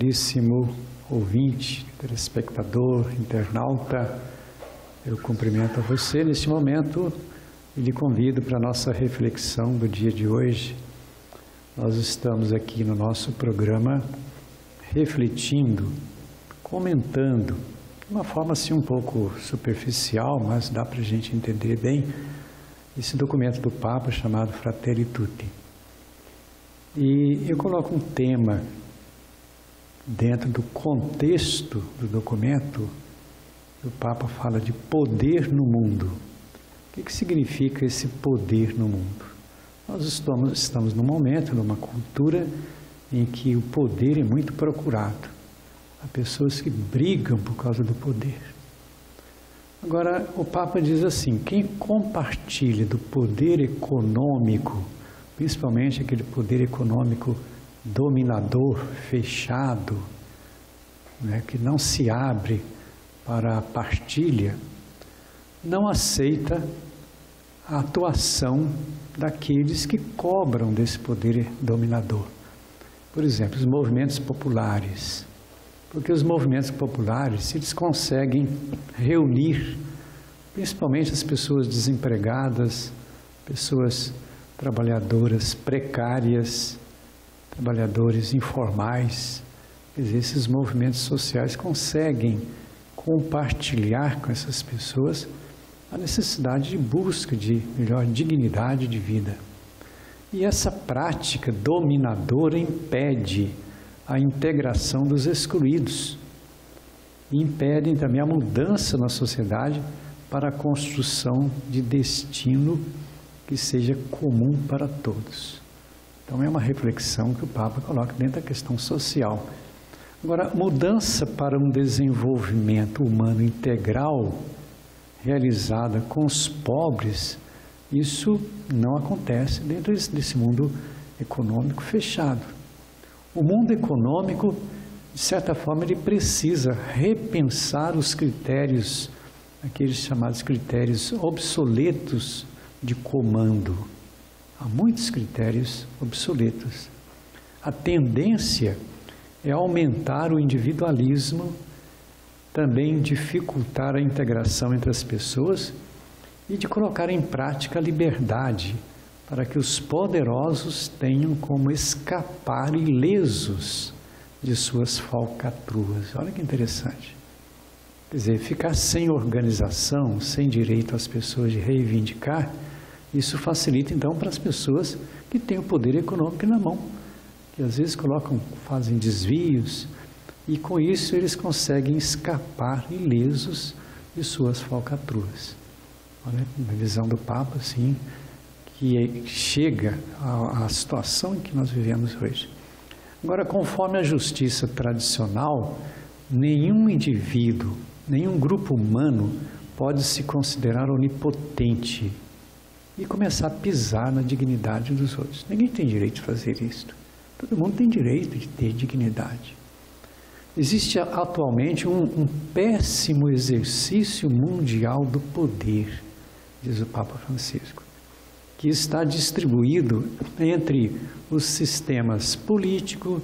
caríssimo ouvinte, telespectador, internauta, eu cumprimento a você neste momento e lhe convido para a nossa reflexão do dia de hoje. Nós estamos aqui no nosso programa refletindo, comentando, de uma forma assim um pouco superficial, mas dá para a gente entender bem, esse documento do Papa chamado Fratelli Tutti. E eu coloco um tema dentro do contexto do documento. O Papa fala de poder no mundo. O que significa esse poder no mundo? Nós estamos num momento, numa cultura em que o poder é muito procurado. Há pessoas que brigam por causa do poder. Agora, o Papa diz assim, quem compartilha do poder econômico, principalmente aquele poder econômico dominador, fechado, né, que não se abre para a partilha, não aceita a atuação daqueles que cobram desse poder dominador. Por exemplo, os movimentos populares. Porque os movimentos populares, eles conseguem reunir, principalmente as pessoas desempregadas, pessoas trabalhadoras precárias, trabalhadores informais. Quer dizer, esses movimentos sociais conseguem compartilhar com essas pessoas a necessidade de busca de melhor dignidade de vida. E essa prática dominadora impede a integração dos excluídos, e impedem também a mudança na sociedade para a construção de destino que seja comum para todos. Então é uma reflexão que o Papa coloca dentro da questão social. Agora, mudança para um desenvolvimento humano integral, realizada com os pobres, isso não acontece dentro desse mundo econômico fechado. O mundo econômico, de certa forma, ele precisa repensar os critérios, aqueles chamados critérios obsoletos de comando. Há muitos critérios obsoletos. A tendência é aumentar o individualismo, também dificultar a integração entre as pessoas e de colocar em prática a liberdade, para que os poderosos tenham como escapar ilesos de suas falcatruas. Olha que interessante. Quer dizer, ficar sem organização, sem direito às pessoas de reivindicar, isso facilita então para as pessoas que têm o poder econômico na mão, que às vezes fazem desvios, e com isso eles conseguem escapar ilesos de suas falcatruas. Olha, na visão do Papa, assim, que chega à situação em que nós vivemos hoje. Agora, conforme a justiça tradicional, nenhum indivíduo, nenhum grupo humano pode se considerar onipotente e começar a pisar na dignidade dos outros. Ninguém tem direito de fazer isso. Todo mundo tem direito de ter dignidade. Existe atualmente um péssimo exercício mundial do poder, diz o Papa Francisco, que está distribuído entre os sistemas político,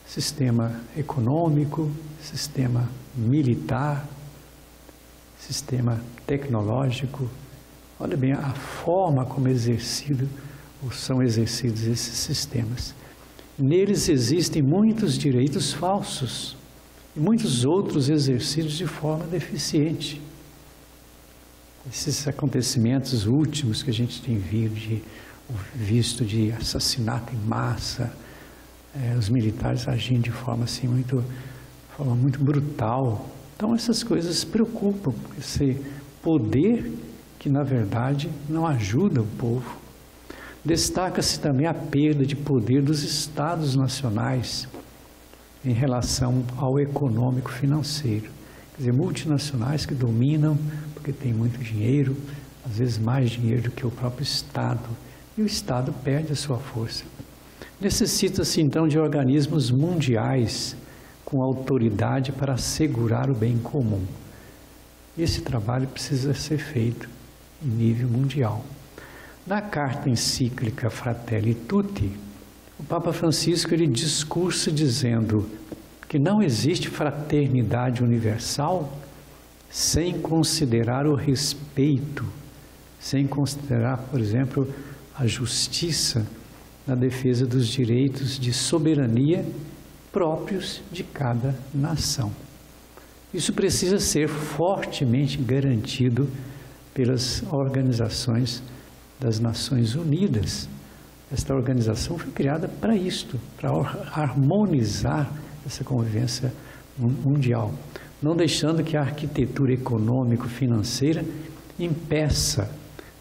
sistema econômico, sistema militar, sistema tecnológico. Olha bem a forma como são exercidos esses sistemas. Neles existem muitos direitos falsos e muitos outros exercidos de forma deficiente. Esses acontecimentos últimos que a gente tem visto de assassinato em massa, os militares agindo de forma assim muito brutal. Então essas coisas preocupam, esse poder que na verdade não ajuda o povo. Destaca-se também a perda de poder dos estados nacionais em relação ao econômico financeiro. Quer dizer, multinacionais que dominam porque tem muito dinheiro, às vezes mais dinheiro do que o próprio Estado, e o Estado perde a sua força. Necessita-se então de organismos mundiais com autoridade para assegurar o bem comum. Esse trabalho precisa ser feito em nível mundial. Na carta encíclica Fratelli Tutti, o Papa Francisco ele discursa dizendo que não existe fraternidade universal sem considerar o respeito, sem considerar, por exemplo, a justiça na defesa dos direitos de soberania próprios de cada nação. Isso precisa ser fortemente garantido pelas organizações das Nações Unidas. Esta organização foi criada para isto, para harmonizar essa convivência mundial, não deixando que a arquitetura econômico-financeira impeça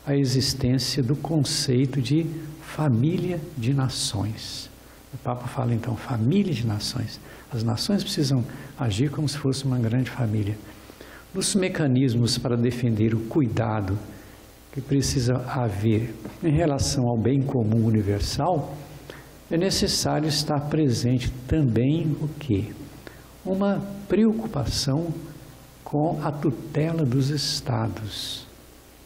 a existência do conceito de família de nações. O Papa fala então, família de nações. As nações precisam agir como se fosse uma grande família. Nos mecanismos para defender o cuidado que precisa haver em relação ao bem comum universal, é necessário estar presente também o quê? Uma preocupação com a tutela dos estados,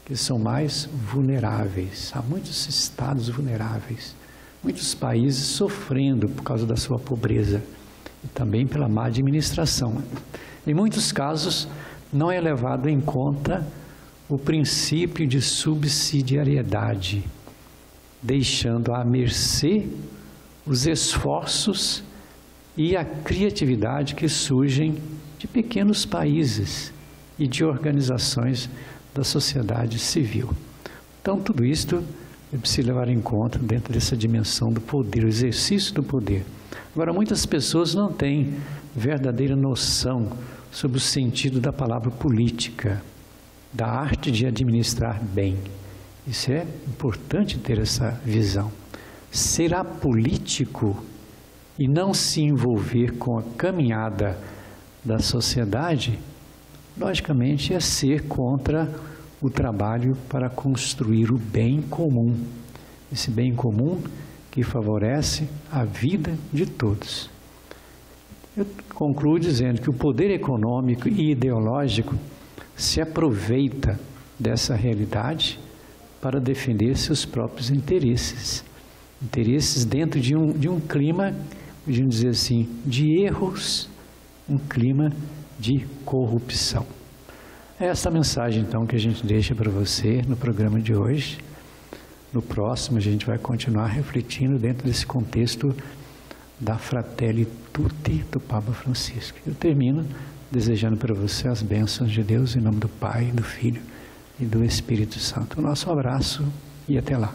que são mais vulneráveis. Há muitos estados vulneráveis, muitos países sofrendo por causa da sua pobreza e também pela má administração. Em muitos casos, não é levado em conta o princípio de subsidiariedade, deixando à mercê os esforços e a criatividade que surgem de pequenos países e de organizações da sociedade civil. Então, tudo isto é preciso levar em conta dentro dessa dimensão do poder, o exercício do poder. Agora, muitas pessoas não têm verdadeira noção sobre o sentido da palavra política, da arte de administrar bem. Isso é importante ter essa visão. Ser apolítico e não se envolver com a caminhada da sociedade, logicamente, é ser contra o trabalho para construir o bem comum. Esse bem comum que favorece a vida de todos. Eu concluo dizendo que o poder econômico e ideológico se aproveita dessa realidade para defender seus próprios interesses. Interesses dentro de um clima, podemos dizer assim, de erros, um clima de corrupção. É essa mensagem, então, que a gente deixa para você no programa de hoje. No próximo, a gente vai continuar refletindo dentro desse contexto da Fratelli Tutti do Papa Francisco. Eu termino desejando para você as bênçãos de Deus em nome do Pai, do Filho e do Espírito Santo. O nosso abraço e até lá.